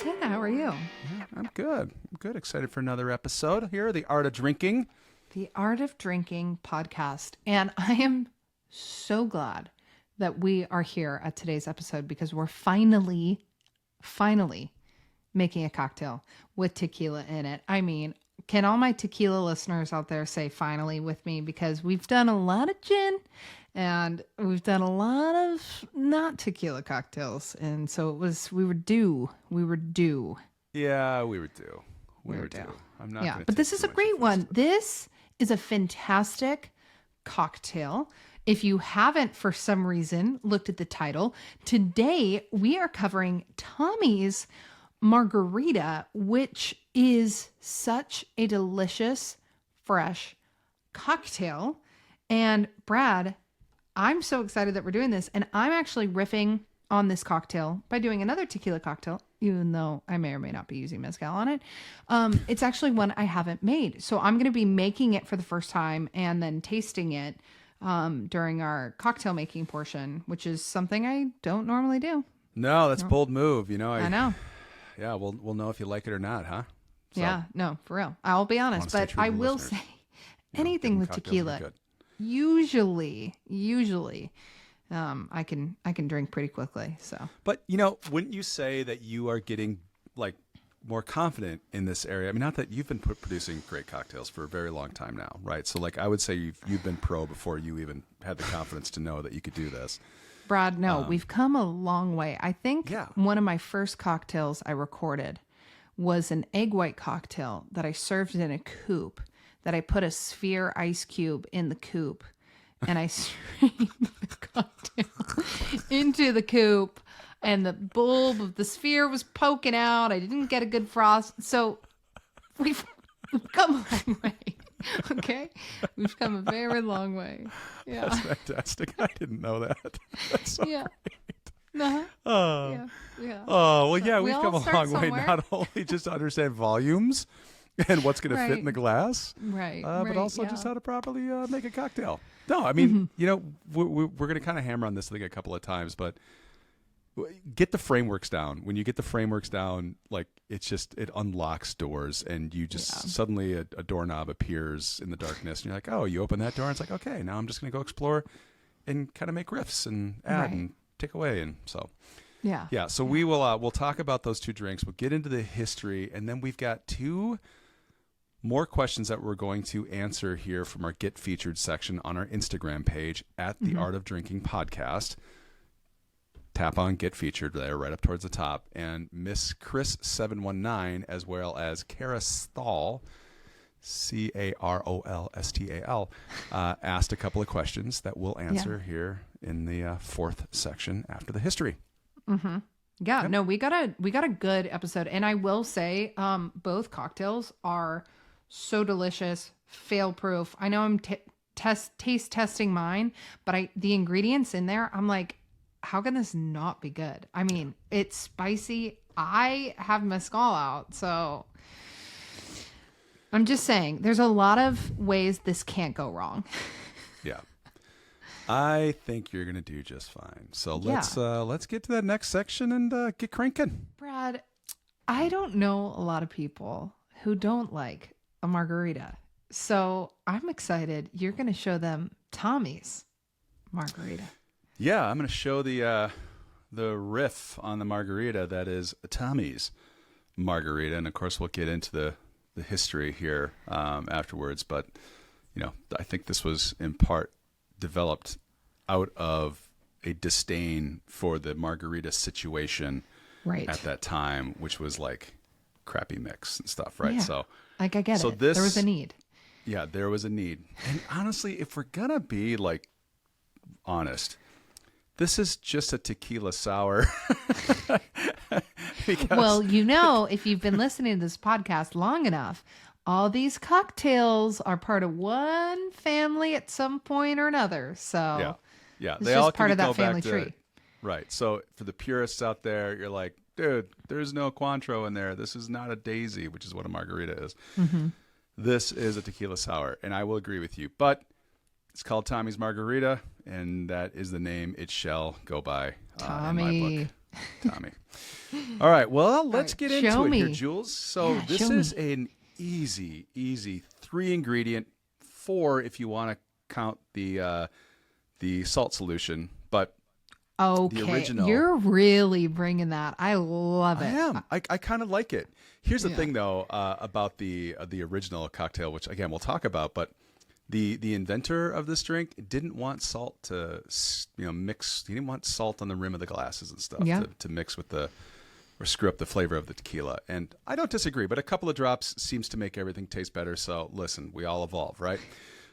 Good. How are you? Yeah, I'm good. I'm good. Excited for another episode here, The Art of Drinking. The Art of Drinking podcast. And I am so glad that we are here at today's episode because we're finally making a cocktail with tequila in it. I mean, can all my tequila listeners out there say finally with me? Because we've done a lot of gin and we've done a lot of not tequila cocktails. And so we were due. Yeah, we were due. We were due. I'm not. Yeah, but this is a great one. This is a fantastic cocktail. If you haven't, for some reason, looked at the title, today we are covering Tommy's Margarita, which is such a delicious, fresh cocktail. And Brad, I'm so excited that we're doing this. And I'm actually riffing on this cocktail by doing another tequila cocktail, even though I may or may not be using mezcal on it. It's actually one I haven't made. So I'm going to be making it for the first time and then tasting it during our cocktail making portion, which is something I don't normally do. No, that's a bold move. You know, I know. Yeah, we'll know if you like it or not, huh? So, yeah, no, for real. I'll be honest, but I will say anything with tequila, usually, I can drink pretty quickly. So, but you know, wouldn't you say that you are getting like more confident in this area? I mean, not that you've been producing great cocktails for a very long time now, right? So, like, I would say you've been pro before you even had the confidence to know that you could do this. Brad, no, we've come a long way. I think one of my first cocktails I recorded was an egg white cocktail that I served in a coupe, that I put a sphere ice cube in the coupe and I streamed the cocktail into the coupe and the bulb of the sphere was poking out. I didn't get a good frost. So we've come a long way. Okay, we've come a very long way. Yeah, that's fantastic. I didn't know that. That's so great. Uh-huh. Yeah. Oh well, yeah, we've come a long way. Not only just to understand volumes and what's going to fit in the glass, but also just how to properly make a cocktail. No, I mean, you know, we're going to kind of hammer on this thing a couple of times, but get the frameworks down. When you get the frameworks down, like it unlocks doors, and you just suddenly a doorknob appears in the darkness, and you're like, oh, you open that door, and it's like, okay, now I'm just going to go explore and kind of make riffs and add and take away, and so so we will we'll talk about those two drinks. We'll get into the history, and then we've got two more questions that we're going to answer here from our Get Featured section on our Instagram page at the Art of Drinking Podcast. Tap on Get Featured there, right up towards the top. And Miss Chris 719, as well as Kara Stahl, Carolstal, asked a couple of questions that we'll answer here in the fourth section after the history. Mm-hmm. Yeah, no, we got a good episode, and I will say, both cocktails are so delicious, fail proof. I know I'm taste testing mine, but the ingredients in there, I'm like, how can this not be good? I mean, it's spicy. I have mezcal out, so I'm just saying there's a lot of ways this can't go wrong. Yeah. I think you're going to do just fine. So let's get to that next section and get cranking. Brad, I don't know a lot of people who don't like a margarita. So I'm excited. You're going to show them Tommy's Margarita. Yeah, I'm going to show the riff on the margarita that is Tommy's Margarita, and of course we'll get into the history here afterwards. But you know, I think this was in part developed out of a disdain for the margarita situation at that time, which was like crappy mix and stuff, right? Yeah. So like I get it. There was a need. Yeah, there was a need, and honestly, if we're gonna be like honest. This is just a tequila sour. Well, you know, if you've been listening to this podcast long enough, all these cocktails are part of one family at some point or another. So yeah, they all part of that family tree. Right. So for the purists out there, you're like, dude, there's no Cointreau in there. This is not a daisy, which is what a margarita is. Mm-hmm. This is a tequila sour, and I will agree with you. But it's called Tommy's Margarita, and that is the name it shall go by Tommy. in my book. Tommy. All right. Well, let's get into it here, me. Jules. So this is an easy 3-ingredient, 4 if you want to count the salt solution, but okay, the original. You're really bringing that. I love it. I am. I kind of like it. Here's the thing, though, about the original cocktail, which again we'll talk about, but the inventor of this drink didn't want salt to mix. He didn't want salt on the rim of the glasses and stuff to mix with or screw up the flavor of the tequila. And I don't disagree, but a couple of drops seems to make everything taste better. So listen, we all evolve, right?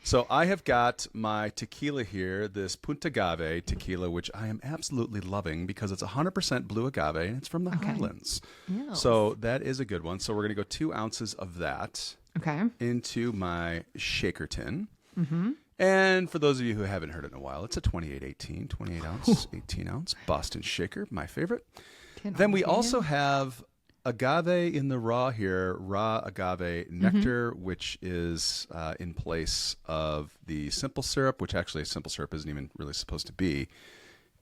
So I have got my tequila here, this Punta Agave tequila, which I am absolutely loving because it's 100% blue agave and it's from the Highlands. Yes. So that is a good one. So we're going to go 2 ounces of that into my shaker tin. Mm-hmm. And for those of you who haven't heard it in a while, it's a 28 ounce, 18 ounce Boston shaker, my favorite. Then we also have agave in the raw here, raw agave nectar, which is in place of the simple syrup, which actually simple syrup isn't even really supposed to be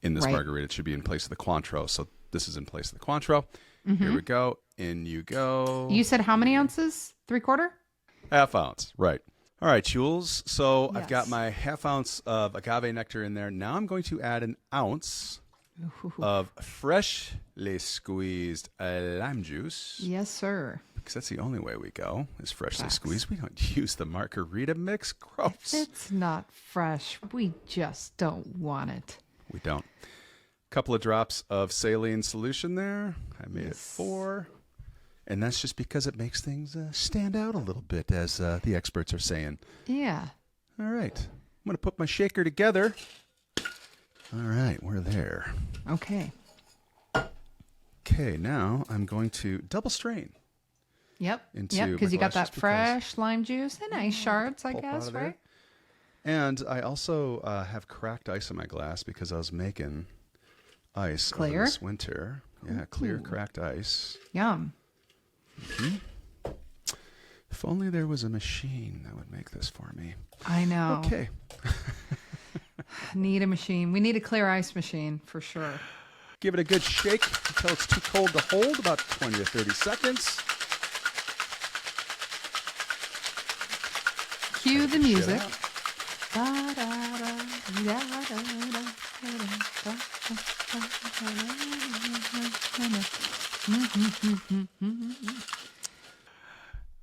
in this margarita. It should be in place of the Cointreau. So this is in place of the Cointreau. Mm-hmm. Here we go. In you go. You said how many ounces? 3/4? Half ounce. Right. All right, Jules. So I've got my half ounce of agave nectar in there. Now I'm going to add an ounce of freshly squeezed lime juice. Yes, sir. Because that's the only way we go, is freshly squeezed. We don't use the Margarita mix. Gross. It's not fresh. We just don't want it. We don't. A couple of drops of saline solution there. I made it 4. And that's just because it makes things stand out a little bit, as the experts are saying. Yeah. All right. I'm going to put my shaker together. All right, we're there. Okay. Okay, now I'm going to double strain. Yep. Because you got that fresh lime juice and nice shards, I guess, right? And I also have cracked ice in my glass because I was making ice clear this winter. Yeah, clear cracked ice. Yum. Mm-hmm. If only there was a machine that would make this for me. I know. Okay. Need a machine. We need a clear ice machine for sure. Give it a good shake until it's too cold to hold, about 20 to 30 seconds. Cue the music.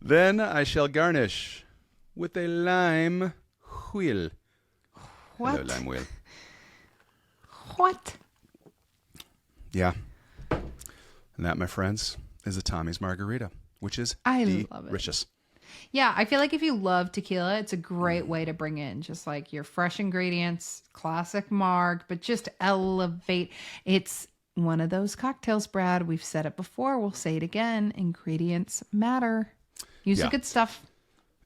Then I shall garnish with a lime wheel. What? Hello, lime wheel. What? Yeah. And that, my friends, is a Tommy's Margarita, which is delicious. Yeah, I feel like if you love tequila, it's a great way to bring in just like your fresh ingredients, classic marg, but just elevate. It's one of those cocktails, Brad. We've said it before. We'll say it again. Ingredients matter. Use the good stuff.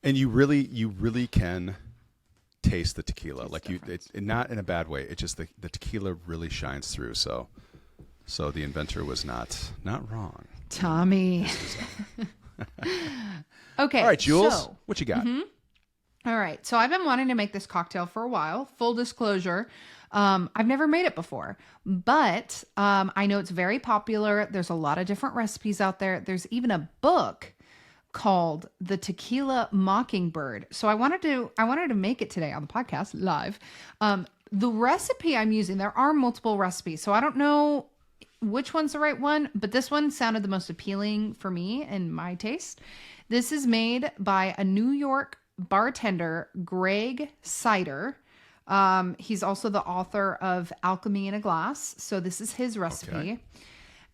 And you really can taste the tequila. It's not in a bad way. It's just the tequila really shines through. So the inventor was not wrong. Tommy. Okay. All right, Jules, what you got? Mm-hmm. All right. So I've been wanting to make this cocktail for a while. Full disclosure. I've never made it before, but I know it's very popular. There's a lot of different recipes out there. There's even a book called The Tequila Mockingbird. So I wanted to make it today on the podcast live. The recipe I'm using, there are multiple recipes. So I don't know which one's the right one, but this one sounded the most appealing for me and my taste. This is made by a New York bartender, Greg Cider. He's also the author of Alchemy in a Glass. So this is his recipe. Okay.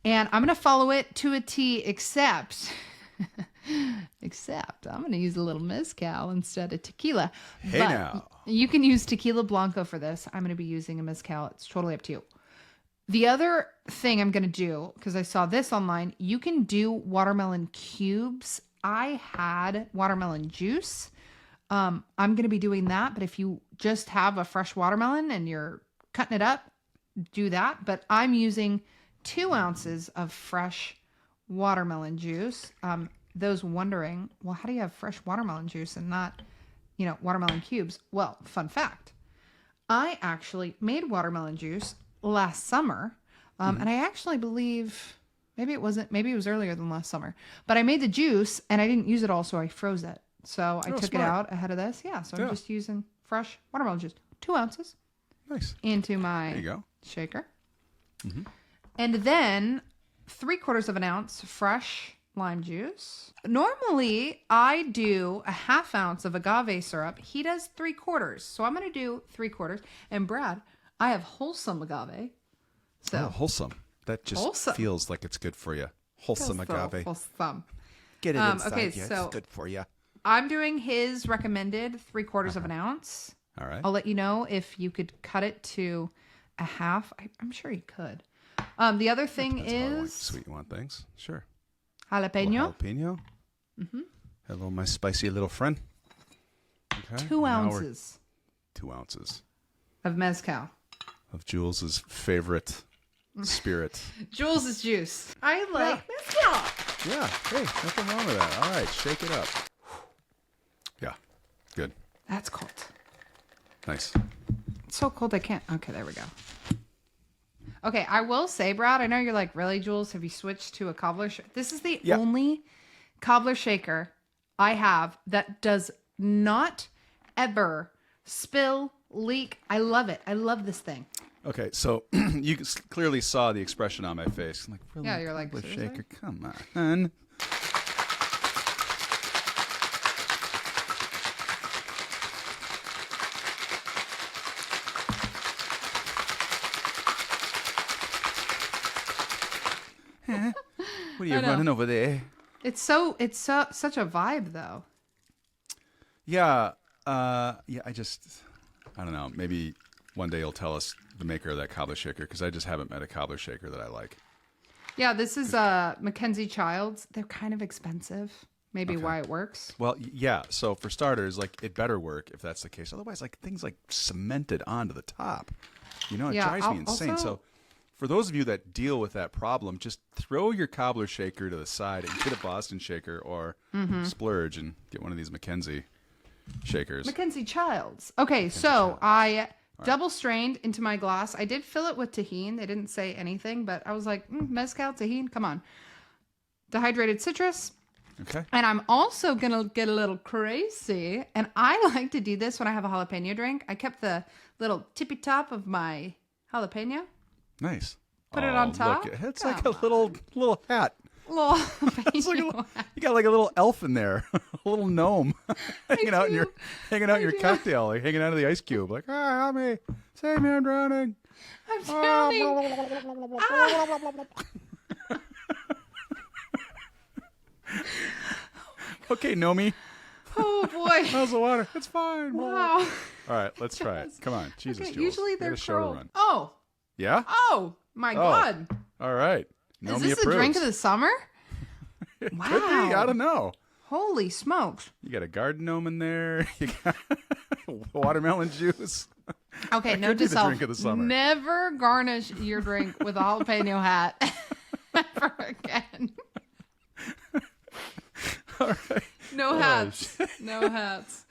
And I'm going to follow it to a T, except I'm going to use a little mezcal instead of tequila. Hey, but now. You can use tequila blanco for this. I'm going to be using a mezcal. It's totally up to you. The other thing I'm going to do, because I saw this online, you can do watermelon cubes. I had watermelon juice. I'm going to be doing that. But if you just have a fresh watermelon and you're cutting it up, do that. But I'm using 2 ounces of fresh watermelon juice. Those wondering, well, how do you have fresh watermelon juice and not, watermelon cubes? Well, fun fact. I actually made watermelon juice last summer. And I actually believe maybe it was earlier than last summer, but I made the juice and I didn't use it all. So I froze it. So I took it out ahead of this. Yeah. So I'm just using fresh watermelon juice, 2 ounces. Nice. Into my shaker. And then 3/4 of an ounce fresh lime juice. Normally, I do a 1/2 ounce of agave syrup. He does 3/4. So I'm going to do 3/4. And Brad, I have wholesome agave. So wholesome. That just feels like it's good for you. Wholesome agave. Wholesome. Get it inside you. So it's good for you. I'm doing his recommended 3/4 of an ounce. All right. I'll let you know if you could cut it to a 1/2. I'm sure you could. The other thing is sweet you want things. Sure. Jalapeno. Jalapeno. Hello, my spicy little friend. Okay. 2 ounces. 2 ounces. Of mezcal. Of Jules's favorite spirit. Jules's juice. I like mezcal. Yeah. Hey, nothing wrong with that. All right, shake it up. Yeah. Good. That's cold. Nice. It's so cold I can't. Okay, there we go. Okay, I will say, Brad, I know you're like, really, Jules? Have you switched to a cobbler? This is the only cobbler shaker I have that does not ever spill, leak. I love it. I love this thing. Okay, so you clearly saw the expression on my face. I'm like, really? Yeah, you're like, cobbler shaker? Come on. What are you running over there? It's such a vibe though. Yeah. I don't know. Maybe one day you'll tell us the maker of that cobbler shaker, because I just haven't met a cobbler shaker that I like. Yeah, this is Mackenzie Childs. They're kind of expensive. Maybe why it works. Well, yeah. So for starters, like, it better work if that's the case. Otherwise, like, things like cemented onto the top. You know, it drives me insane. So for those of you that deal with that problem, just throw your cobbler shaker to the side and get a Boston shaker, or splurge and get one of these Mackenzie shakers. Mackenzie Childs. Okay, so I double strained into my glass. I did fill it with tahini. They didn't say anything, but I was like, mezcal, tahini, come on. Dehydrated citrus. Okay. And I'm also going to get a little crazy. And I like to do this when I have a jalapeno drink. I kept the little tippy top of my jalapeno. Nice. Put it on top. Look, it's like a little hat. Little it's like you got like a little elf in there, a little gnome hanging out in your cocktail, like hanging out of the ice cube, like, help me, save me, I'm drowning. I'm drowning. Okay, Nomi. Oh boy. How's the water? It's fine. Wow. All right, let's try it. Come on, Jesus. Okay, Jules. usually they're curled. Oh. Yeah. Oh my God. All right. Nomi Is this approves. the drink of the summer? It wow. could be. I don't know. Holy smokes. You got a garden gnome in there. You got watermelon juice. Okay, that note to self. Drink of the summer. Never garnish your drink with a jalapeno hat ever again. All right. No hats. No hats.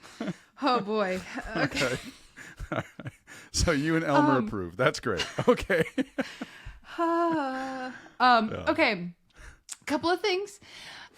Oh boy. Okay. All right. So you and Elmer approve. That's great. Okay. Okay. Couple of things.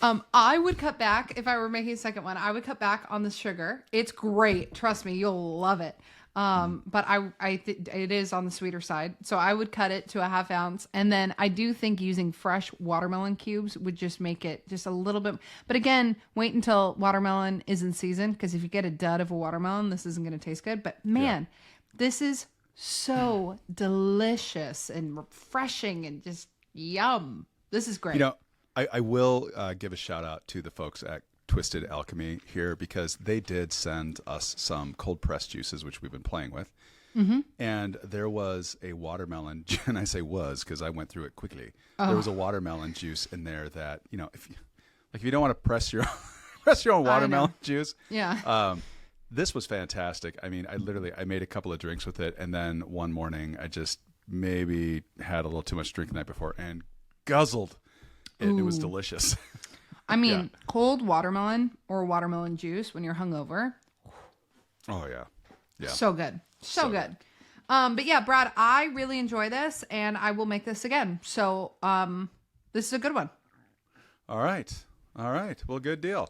I would cut back if I were making a second one. I would cut back on the sugar. It's great. Trust me, you'll love it. But it is on the sweeter side. So I would cut it to a 1/2 ounce. And then I do think using fresh watermelon cubes would just make it just a little bit. But again, wait until watermelon is in season, because if you get a dud of a watermelon, this isn't going to taste good. But man, this is so delicious and refreshing and just yum. This is great. You know, I will give a shout out to the folks at Twisted Alchemy here, because they did send us some cold pressed juices, which we've been playing with. And there was a watermelon, and I say was because I went through it quickly. There was a watermelon juice in there that, you know, if you don't want to press your own watermelon juice. Yeah. This was fantastic. I mean, I made a couple of drinks with it, and then one morning I just maybe had a little too much drink the night before and guzzled it. It was delicious. I mean, cold watermelon or watermelon juice when you're hungover. Oh, yeah. Yeah. So good. So good. But yeah, Brad, I really enjoy this, and I will make this again. So this is a good one. All right. Well, good deal.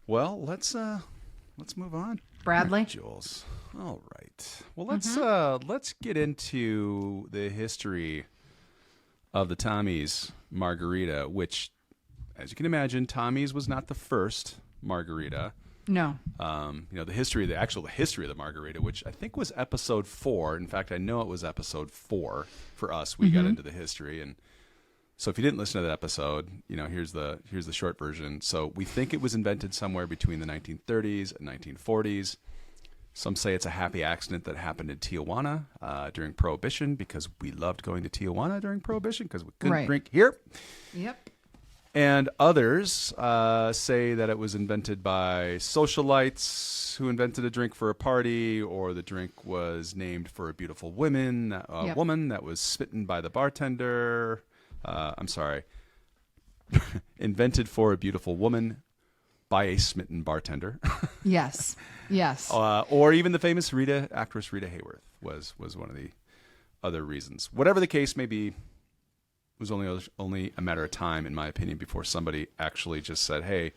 Well, let's move on. Bradley. Jules. All right. Well, let's get into the history of the Tommy's Margarita, which, as you can imagine, Tommy's was not the first margarita. No. The history of the margarita, which I think was episode 4. In fact, I know it was episode 4 for us. We got into the history, and so if you didn't listen to that episode, here's the short version. So we think it was invented somewhere between the 1930s and 1940s. Some say it's a happy accident that happened in Tijuana during Prohibition, because we loved going to Tijuana during Prohibition because we couldn't drink here. Yep. And others say that it was invented by socialites who invented a drink for a party, or the drink was named for a beautiful woman that was smitten by the bartender. Invented for a beautiful woman by a smitten bartender. Yes. Or even the famous actress Rita Hayworth was one of the other reasons. Whatever the case may be, it was only a matter of time, in my opinion, before somebody actually just said, hey,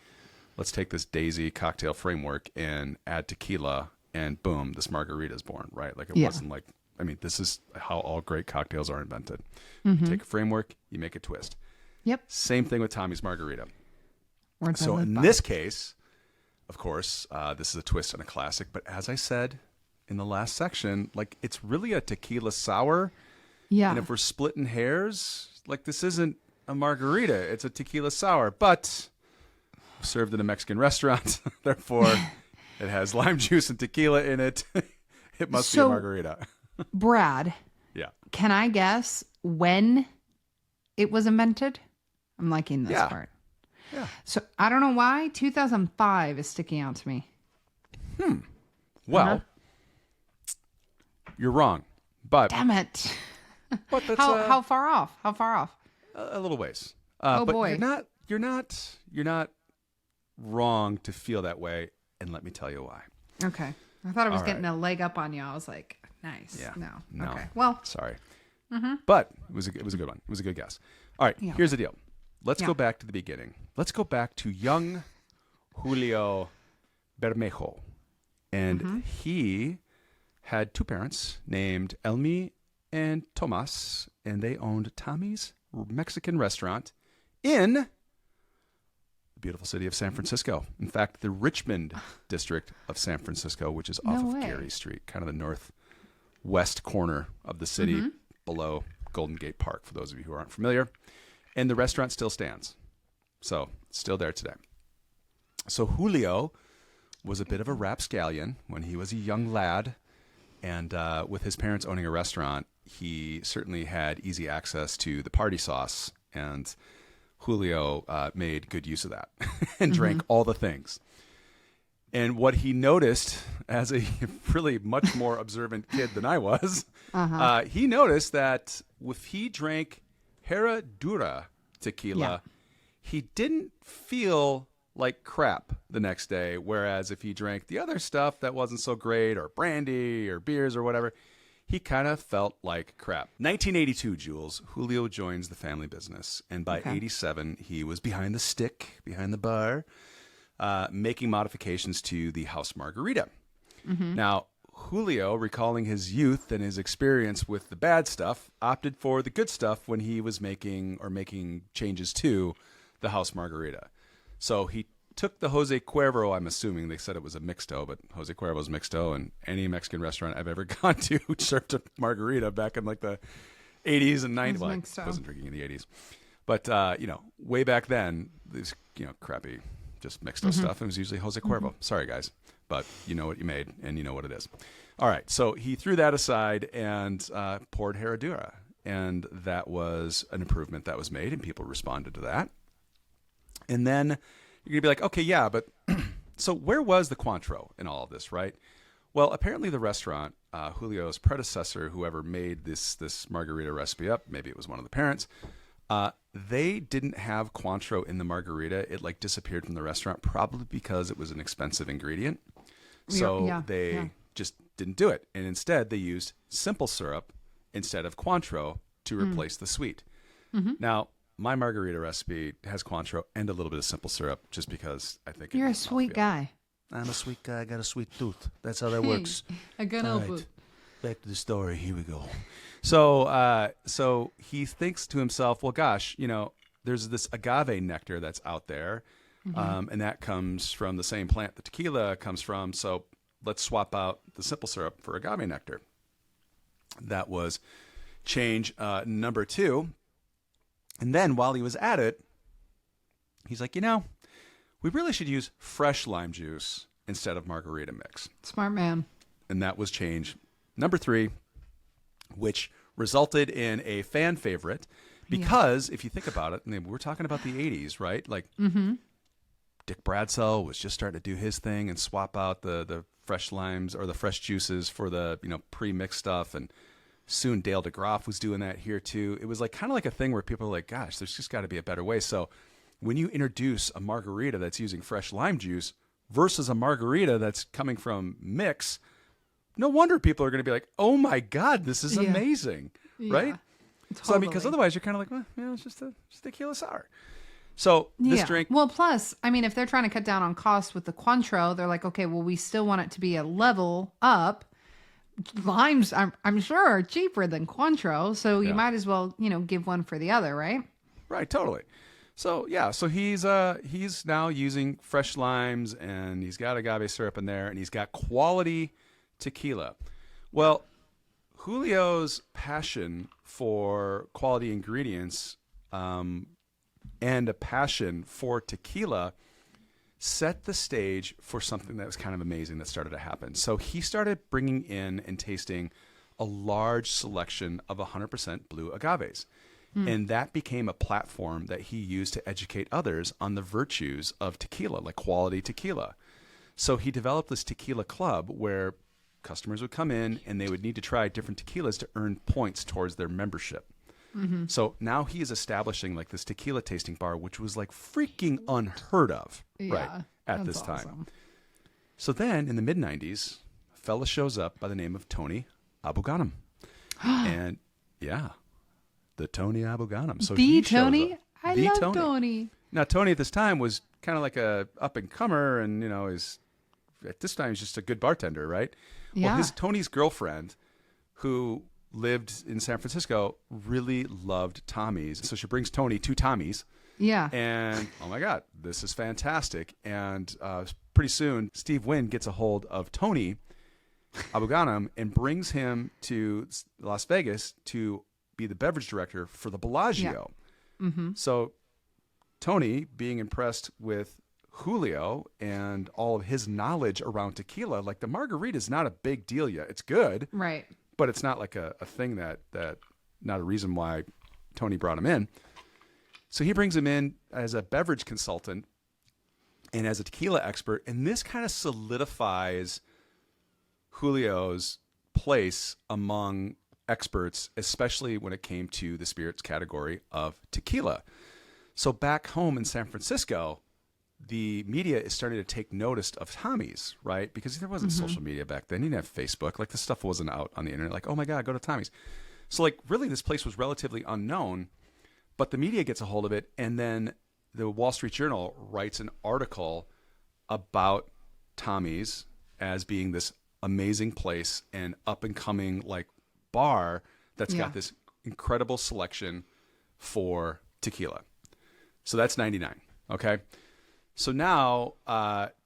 let's take this Daisy cocktail framework and add tequila, and boom, this margarita is born, right? Like, it wasn't like, this is how all great cocktails are invented. You take a framework, you make a twist. Yep. Same thing with Tommy's Margarita. So in this case, of course, this is a twist on a classic, but as I said in the last section, like, it's really a tequila sour. Yeah. And if we're splitting hairs, like, this isn't a margarita, it's a tequila sour, but served in a Mexican restaurant. Therefore, it has lime juice and tequila in it. It must be a margarita. Brad. Yeah. Can I guess when it was invented? I'm liking this part. Yeah. So I don't know why 2005 is sticking out to me. Well, you're wrong, but damn it. But that's how far off? How far off? A little ways. Oh, but boy. You're not wrong to feel that way, and let me tell you why. Okay. I thought I was getting a leg up on you. I was like, nice. Yeah. No. Okay. Well, sorry. But it was a good one. It was a good guess. All right. Here's the deal. Let's go back to the beginning. Let's go back to young Julio Bermejo. And he had 2 parents named Elmi and Tomas, and they owned Tommy's Mexican restaurant in the beautiful city of San Francisco. In fact, the Richmond district of San Francisco, which is off of Geary Street, kind of the northwest corner of the city, below Golden Gate Park, for those of you who aren't familiar. And the restaurant still stands. So it's still there today. So Julio was a bit of a rapscallion when he was a young lad. And with his parents owning a restaurant, he certainly had easy access to the party sauce. And Julio made good use of that and drank all the things. And what he noticed, as a really much more observant kid than I was, he noticed that if he drank Herradura tequila, he didn't feel like crap the next day. Whereas if he drank the other stuff that wasn't so great, or brandy or beers or whatever, he kind of felt like crap. 1982, Jules, Julio joins the family business. And by 87, he was behind the bar, making modifications to the house margarita. Now, Julio, recalling his youth and his experience with the bad stuff, opted for the good stuff when he was making changes to the house margarita. So he took the Jose Cuervo, I'm assuming they said it was a mixto, but Jose Cuervo's mixto, and any Mexican restaurant I've ever gone to served a margarita back in like the 80s and 90s. Well, I wasn't drinking in the 80s. But, way back then, these, crappy, just mixto stuff, it was usually Jose Cuervo. Sorry, guys. But you know what you made, and you know what it is. All right, so he threw that aside and poured Herradura, and that was an improvement that was made, and people responded to that. And then you're going to be like, okay, yeah, but so where was the Cointreau in all of this, right? Well, apparently the restaurant, Julio's predecessor, whoever made this margarita recipe up, maybe it was one of the parents, they didn't have Cointreau in the margarita. It disappeared from the restaurant, probably because it was an expensive ingredient. So they just didn't do it. And instead, they used simple syrup instead of Cointreau to replace the sweet. Now, my margarita recipe has Cointreau and a little bit of simple syrup just because I think you're a sweet guy. I'm a sweet guy. I got a sweet tooth. That's how that works. I can't help it. Back to the story. Here we go. So he thinks to himself, well, gosh, there's this agave nectar that's out there, and that comes from the same plant the tequila comes from. So let's swap out the simple syrup for agave nectar. That was change number 2. And then while he was at it, he's like, we really should use fresh lime juice instead of margarita mix. Smart man. And that was change number 3, which resulted in a fan favorite because if you think about it, we're talking about the 80s, right? Like Dick Bradsell was just starting to do his thing and swap out the fresh limes or the fresh juices for the pre-mixed stuff, and soon Dale DeGroff was doing that here too. It was like kind of like a thing where people are like, gosh, there's just got to be a better way. So when you introduce a margarita that's using fresh lime juice versus a margarita that's coming from mix, no wonder people are going to be like, oh my God, this is amazing. Right? Totally. So, because otherwise you're kind of like, well, it's just a tequila sour. So this drink. Well, plus, if they're trying to cut down on costs with the Cointreau, they're like, okay, well, we still want it to be a level up. Limes, I'm sure, are cheaper than Cointreau, so you might as well, give one for the other, right? Right, totally. So so he's now using fresh limes, and he's got agave syrup in there, and he's got quality tequila. Well, Julio's passion for quality ingredients and a passion for tequila set the stage for something that was kind of amazing that started to happen. So he started bringing in and tasting a large selection of 100% blue agaves. And that became a platform that he used to educate others on the virtues of tequila, like quality tequila. So he developed this tequila club where customers would come in and they would need to try different tequilas to earn points towards their membership. So now he is establishing like this tequila tasting bar, which was like freaking unheard of at this time. Awesome. So then in the mid 90s, a fella shows up by the name of Tony Abou-Ganim. And the Tony Abou-Ganim. So the Tony? I love Tony. Now, Tony at this time was kind of like a up and comer, and at this time he's just a good bartender, right? Yeah. Well, Tony's girlfriend, who lived in San Francisco, really loved Tommy's. So she brings Tony to Tommy's. Yeah. And, oh my God, this is fantastic. And pretty soon, Steve Wynn gets a hold of Tony Abou-Ganim and brings him to Las Vegas to be the beverage director for the Bellagio. Yeah. So Tony, being impressed with Julio and all of his knowledge around tequila, like the margarita is not a big deal yet. It's good. Right. But it's not like a thing that not a reason why Tony brought him in. So he brings him in as a beverage consultant and as a tequila expert. And this kind of solidifies Julio's place among experts, especially when it came to the spirits category of tequila. So back home in San Francisco, the media is starting to take notice of Tommy's, right? Because there wasn't social media back then. You didn't have Facebook. Like, this stuff wasn't out on the internet. Like, oh my God, go to Tommy's. So, like, really, this place was relatively unknown, but the media gets a hold of it, and then the Wall Street Journal writes an article about Tommy's as being this amazing place and up-and-coming, like, bar that's got this incredible selection for tequila. So that's 99, okay? So now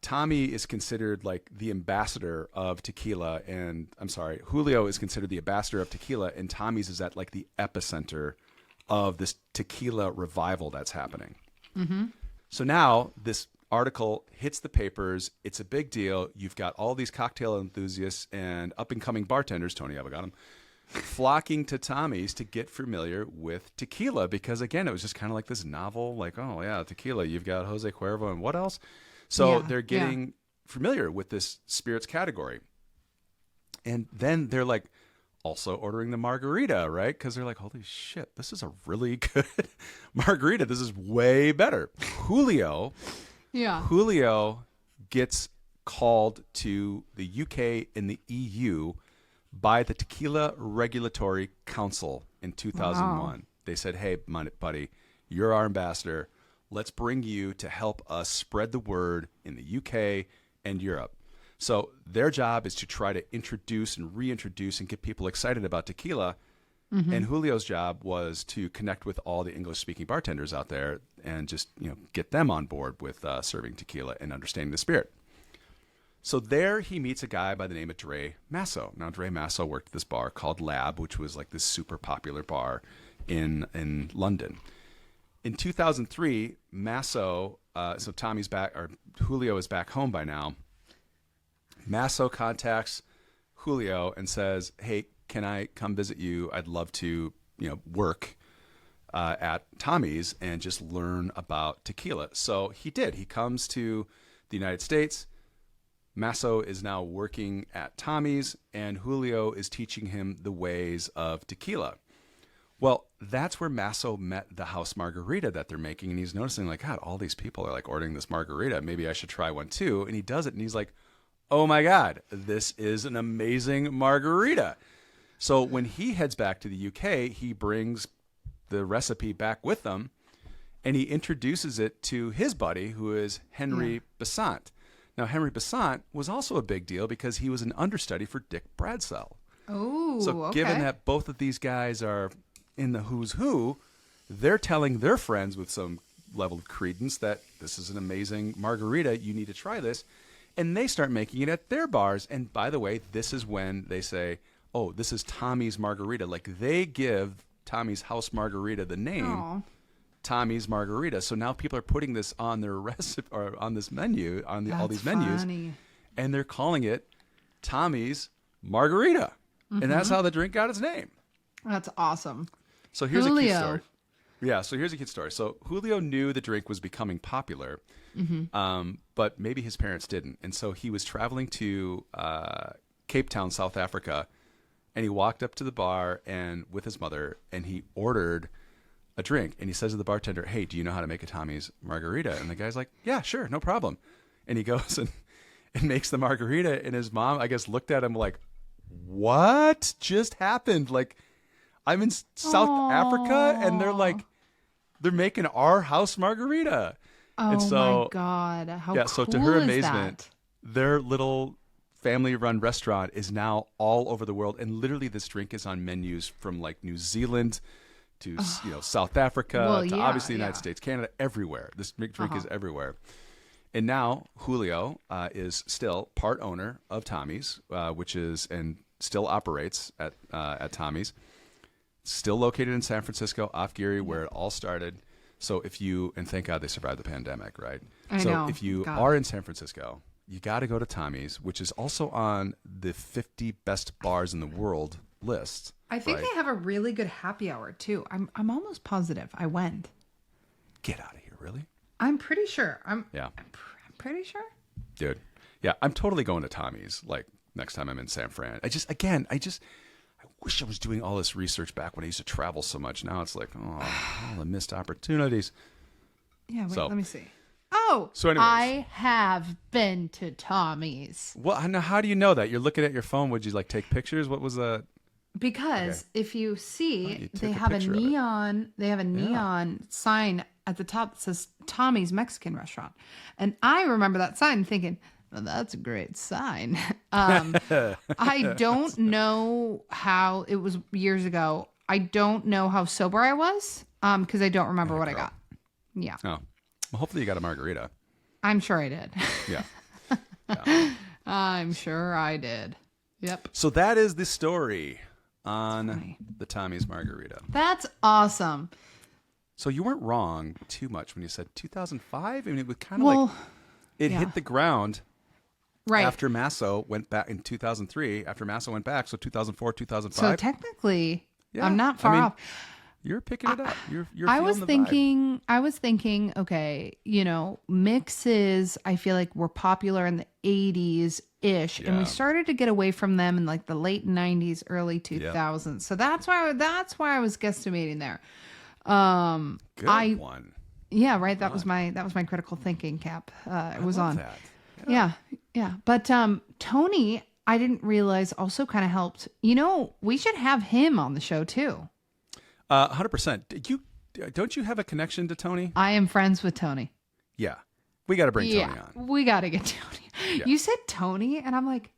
Tommy is considered like the ambassador of tequila, and Julio is considered the ambassador of tequila, and Tommy's is at like the epicenter of this tequila revival that's happening. So now this article hits the papers. It's a big deal. You've got all these cocktail enthusiasts and up-and-coming bartenders, Tony Abou-Ganim, flocking to Tommy's to get familiar with tequila, because again, it was just kind of like this novel, like, oh yeah, tequila, you've got Jose Cuervo and what else? So they're getting familiar with this spirits category. And then they're like also ordering the margarita, right? Because they're like, holy shit, this is a really good margarita. This is way better. Julio gets called to the UK and the EU by the Tequila Regulatory Council in 2001. Wow. They said, hey, buddy, you're our ambassador. Let's bring you to help us spread the word in the UK and Europe. So their job is to try to introduce and reintroduce and get people excited about tequila. Mm-hmm. And Julio's job was to connect with all the English-speaking bartenders out there and just get them on board with serving tequila and understanding the spirit. So there he meets a guy by the name of Dre Masso. Now, Dre Masso worked at this bar called Lab, which was like this super popular bar in London. In 2003, Masso, so Tommy's back, or Julio is back home by now. Masso contacts Julio and says, hey, can I come visit you? I'd love to, work at Tommy's and just learn about tequila. So he did. He comes to the United States. Masso is now working at Tommy's, and Julio is teaching him the ways of tequila. Well, that's where Masso met the house margarita that they're making, and he's noticing, like, God, all these people are like ordering this margarita. Maybe I should try one too. And he does it, and he's like, oh my God, this is an amazing margarita. So when he heads back to the UK, he brings the recipe back with him, and he introduces it to his buddy, who is Henry Besant. Now, Henry Besant was also a big deal because he was an understudy for Dick Bradsell. Oh, so given that both of these guys are in the who's who, they're telling their friends with some level of credence that this is an amazing margarita, you need to try this. And they start making it at their bars. And by the way, this is when they say, oh, this is Tommy's Margarita. Like they give Tommy's House Margarita the name Tommy's Margarita. So now people are putting this on their recipe or on this menu, on all these menus, and they're calling it Tommy's Margarita. Mm-hmm. And that's how the drink got its name. That's awesome. So here's a cute story. Yeah, so here's a cute story. So Julio knew the drink was becoming popular, but maybe his parents didn't. And so he was traveling to Cape Town, South Africa, and he walked up to the bar and with his mother, and he ordered a drink. And he says to the bartender, hey, do you know how to make a Tommy's Margarita? And the guy's like, yeah, sure, no problem. And he goes and makes the margarita, and his mom, I guess, looked at him like, what just happened? Like, I'm in South Africa, and they're making our house margarita. Oh, and so, my God. How yeah, cool so to her is amazement, that? Their little family-run restaurant is now all over the world. And literally this drink is on menus from like New Zealand to South Africa to obviously the United States, Canada, everywhere. This drink is everywhere. And now Julio is still part owner of Tommy's, which is and still operates at Tommy's. Still located in San Francisco, off Geary, where it all started. So and thank God they survived the pandemic, right? I know. If you are in San Francisco, you got to go to Tommy's, which is also on the 50 best bars in the world list. I think they have a really good happy hour too. I'm almost positive I went. Get out of here, really? I'm pretty sure. I'm pretty sure. Dude, yeah, I'm totally going to Tommy's like next time I'm in San Fran. I wish I was doing all this research back when I used to travel so much. Now it's like, all the missed opportunities. Yeah, wait, let me see. Oh, so anyways, I have been to Tommy's. Well, how do you know that? You're looking at your phone. Would you like take pictures? What was that? Because if you see, they have a neon sign at the top that says Tommy's Mexican Restaurant. And I remember that sign thinking, well, that's a great sign. I don't know how it was years ago. I don't know how sober I was because I don't remember what I got. Yeah. Oh, well, hopefully you got a margarita. I'm sure I did. Yeah. I'm sure I did. Yep. So that is the story on the Tommy's Margarita. That's awesome. So you weren't wrong too much when you said 2005. I mean, it was kind of hit the ground. Right. After Masso went back in 2003, after Masso went back, so 2004, 2005. So technically, I'm not far off. You're picking it up. You're I feeling was thinking, okay, mixes, I feel like were popular in the 80s-ish, and we started to get away from them in like the late 90s, early 2000s. Yeah. So that's why I was guesstimating there. Good one. Yeah, right. That was my critical thinking cap. It was on. That. Yeah. Yeah. Yeah. But Tony, I didn't realize also kind of helped. We should have him on the show too. 100%. Don't you have a connection to Tony? I am friends with Tony. Yeah. We got to bring Tony on. We got to get Tony. Yeah. You said Tony, and I'm like,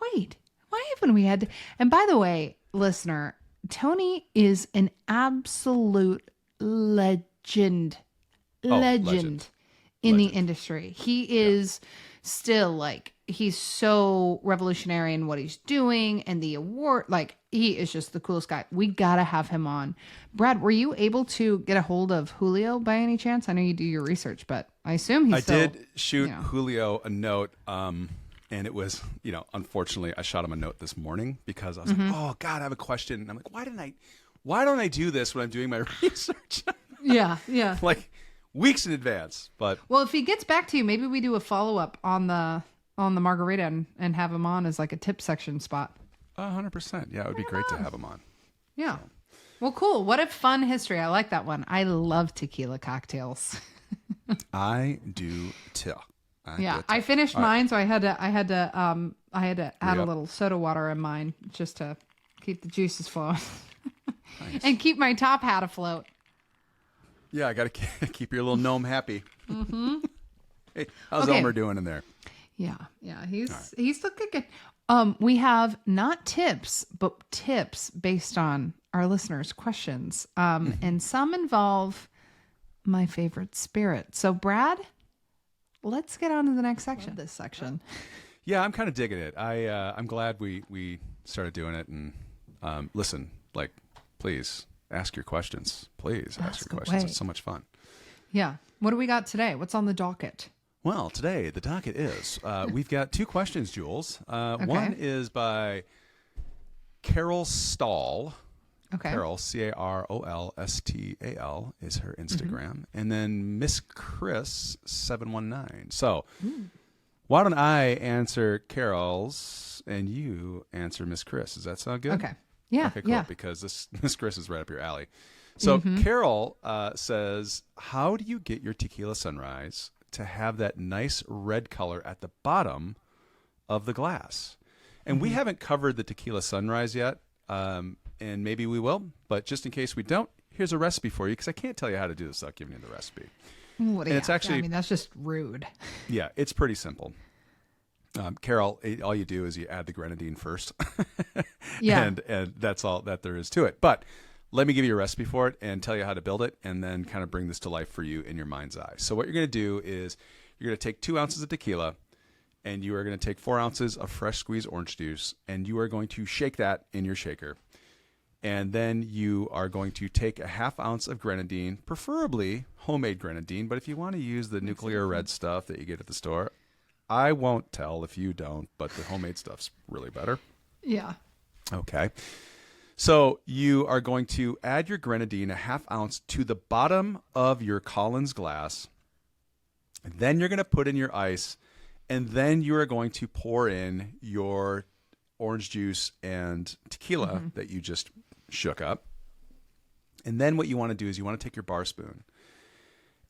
wait, why haven't we had to? And by the way, listener, Tony is an absolute legend in the industry. He is still he's so revolutionary in what he's doing, and the award, he is just the coolest guy. We got to have him on. Brad, were you able to get a hold of Julio by any chance? I know you do your research, but I assume I did shoot Julio a note, and it was, unfortunately, I shot him a note this morning because I was like, oh God, I have a question. And I'm like, why don't I do this when I'm doing my research? Yeah. Weeks in advance. But well, if he gets back to you, maybe we do a follow-up on the Margarita and have him on as a tip section spot. 100%. Yeah, it would be great to have him on. Yeah. So. Well, cool. What a fun history. I like that one. I love tequila cocktails. I do too. I finished mine, so I had to add a little soda water in mine just to keep the juices flowing. Nice. And keep my top hat afloat. Yeah, I got to keep your little gnome happy. Mm-hmm. Hey, how's Elmer doing in there? Yeah, he's looking good. We have not tips, but tips based on our listeners' questions. And some involve my favorite spirit. So, Brad, let's get on to the next section. This section. Yeah, I'm kind of digging it. I'm glad we started doing it. And listen, please ask your questions. Please ask your questions. It's so much fun. Yeah. What do we got today? What's on the docket? Well, today the docket is we've got 2 questions, Jules. Okay. One is by Carol Stahl. Okay. Carol, Carolstal is her Instagram. And then Miss Chris 719. So why don't I answer Carol's and you answer Miss Chris? Does that sound good? Okay. Yeah. Okay, cool. Because Miss Chris is right up your alley. So Carol says, how do you get your tequila sunrise to have that nice red color at the bottom of the glass? And we haven't covered the tequila sunrise yet, and maybe we will, but just in case we don't, here's a recipe for you, because I can't tell you how to do this without giving you the recipe. It's actually, that's just rude. Yeah, it's pretty simple. Carol, all you do is you add the grenadine first. And that's all that there is to it. But let me give you a recipe for it and tell you how to build it, and then kind of bring this to life for you in your mind's eye. So what you're going to do is you're going to take 2 ounces of tequila, and you are going to take 4 ounces of fresh squeezed orange juice, and you are going to shake that in your shaker. And then you are going to take a ½ ounce of grenadine, preferably homemade grenadine, but if you want to use the nuclear red stuff that you get at the store, I won't tell if you don't, but the homemade stuff's really better. Yeah. Okay. So you are going to add your grenadine, a ½ ounce, to the bottom of your Collins glass. Then you're going to put in your ice, and then you are going to pour in your orange juice and tequila that you just shook up. And then what you want to do is you want to take your bar spoon,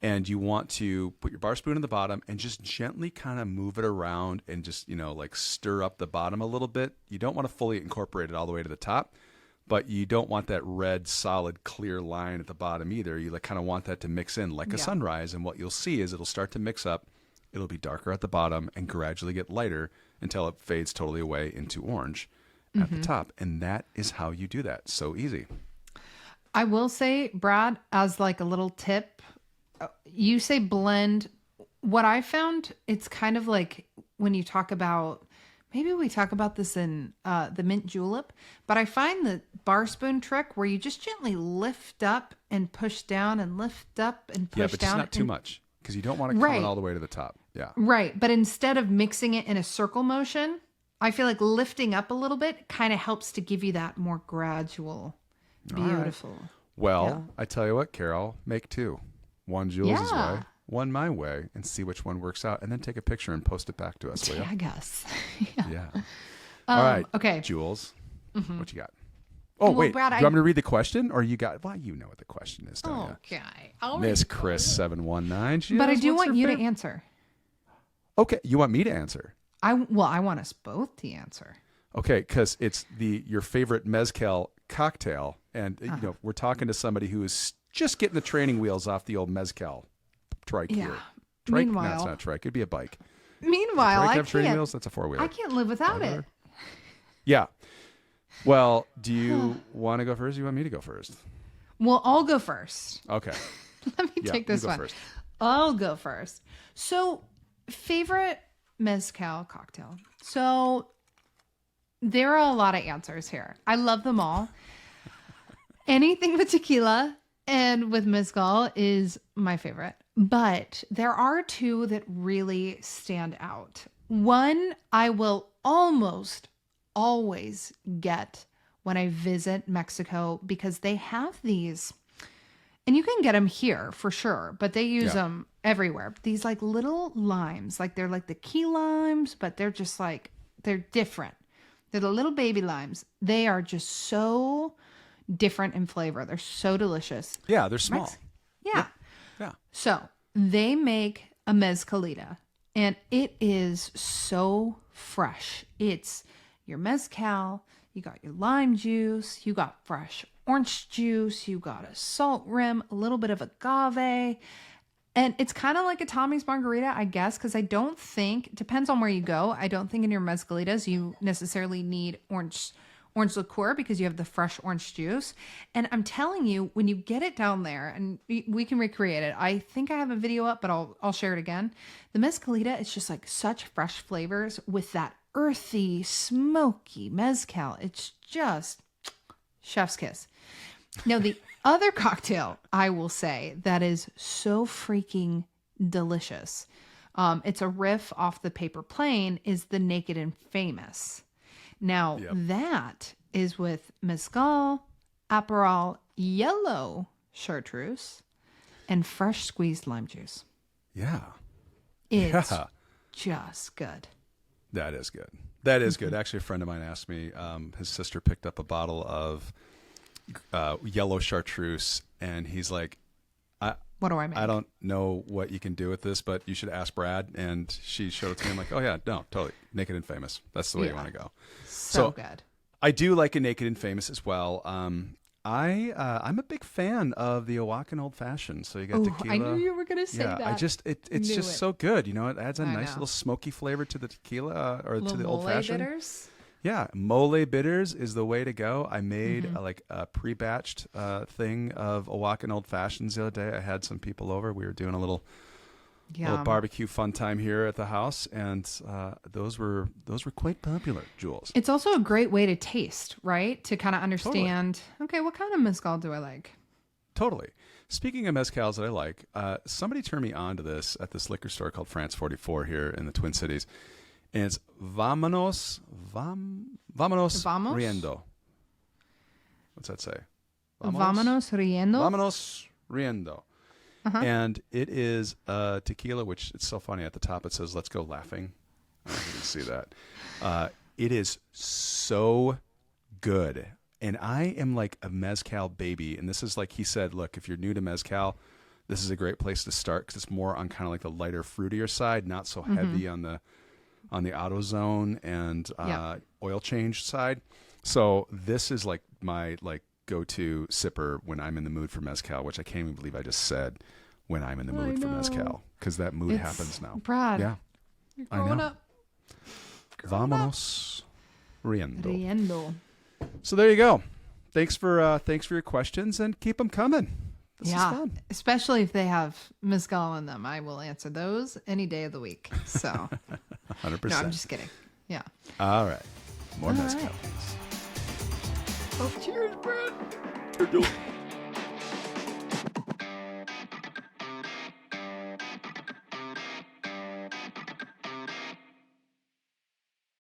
and you want to put your bar spoon in the bottom and just gently kind of move it around and just, stir up the bottom a little bit. You don't want to fully incorporate it all the way to the top, but you don't want that red, solid, clear line at the bottom either. You kind of want that to mix in like a sunrise. And what you'll see is it'll start to mix up. It'll be darker at the bottom and gradually get lighter until it fades totally away into orange at the top. And that is how you do that. So easy. I will say, Brad, as a little tip, you say blend. What I found, it's kind of like when you talk about, maybe we talk about this in the mint julep, but I find the bar spoon trick where you just gently lift up and push down and lift up and push down. Yeah, but just not too much, because you don't want it coming all the way to the top. Yeah. Right. But instead of mixing it in a circle motion, I feel like lifting up a little bit kind of helps to give you that more gradual, beautiful. Right. Well, I tell you what, Carol, make 2. One Jules' way, one my way, and see which one works out. And then take a picture and post it back to us. Tag us. Yeah. All right. Okay. Jules, what you got? Oh, wait. Brad, do you want me to read the question? Or you got, you know what the question is, don't you? Okay. Miss Chris 719. But I do want you to answer. Okay, you want me to answer? I want us both to answer. Okay, because it's your favorite mezcal cocktail, and we're talking to somebody who is just getting the training wheels off the old mezcal trike here. Trike? No, it's not trike. It'd be a bike. Meanwhile, I have training wheels. That's a 4-wheeler. I can't live without it. Yeah. Well, do you want to go first? Or you want me to go first? Well, I'll go first. Okay. Let me take this one. First. I'll go first. So, favorite mezcal cocktail. So, there are a lot of answers here. I love them all. Anything with tequila and with mezcal is my favorite. But there are two that really stand out. One I will almost always get when I visit Mexico because they have these, and you can get them here for sure, but they use them everywhere. These like little limes, like they're like the key limes, but they're just like, they're different. They're the little baby limes. They are just so different in flavor. They're so delicious. Yeah, they're small. Yeah. Yeah. So they make a mezcalita and it is so fresh. It's your mezcal, you got your lime juice, you got fresh orange juice, you got a salt rim, a little bit of agave. And it's kind of like a Tommy's Margarita, I guess, because I don't think, depends on where you go, I don't think in your mezcalitas you necessarily need orange liqueur because you have the fresh orange juice. And I'm telling you, when you get it down there, and we can recreate it. I think I have a video up, but I'll share it again. The mezcalita, it's just like such fresh flavors with that earthy, smoky mezcal. It's just chef's kiss. Now, the other cocktail I will say that is so freaking delicious, it's a riff off the Paper Plane, is the Naked and Famous. Now, that is with mezcal, Aperol, yellow chartreuse, and fresh squeezed lime juice. Yeah. It's just good. That is good. That is good. Actually, a friend of mine asked me, his sister picked up a bottle of yellow chartreuse, and he's like, what do I make? I don't know what you can do with this, but you should ask Brad. And she showed it to me. I'm like, oh yeah, no, totally. Naked and Famous. That's the way you want to go. So good. I do like a Naked and Famous as well. I'm a big fan of the Oaxacan Old Fashioned. So you got tequila. I knew you were going to say that. It's just so good. You know, it adds a nice little smoky flavor to the tequila or to the Old Fashioned. Bitters. Yeah, mole bitters is the way to go. I made a pre-batched thing of Oaxacan Old Fashions the other day. I had some people over. We were doing a little barbecue fun time here at the house, and those were quite popular, Jules. It's also a great way to taste, right? To kind of understand, okay, what kind of mezcal do I like? Totally. Speaking of mezcals that I like, somebody turned me on to this at this liquor store called France 44 here in the Twin Cities. And it's Vámonos Riendo. What's that say? Vámonos Riendo? Vámonos Riendo. And it is tequila, which it's so funny. At the top it says, let's go laughing. I don't know if you can see that. It is so good. And I am like a mezcal baby. And this is like he said, look, if you're new to mezcal, this is a great place to start because it's more on kind of like the lighter, fruitier side, not so heavy on the AutoZone and oil change side. So this is like my go-to sipper when I'm in the mood for mezcal, which I can't even believe I just said when I'm in the mood for mezcal, because that mood happens now. Brad, yeah, you're growing up. Vámonos Riendo. So there you go. Thanks for your questions, and keep them coming. This is fun. Especially if they have mezcal in them. I will answer those any day of the week. So 100%. No, I'm just kidding. Yeah. All right. More mezcal. Right. Oh, cheers, Brad.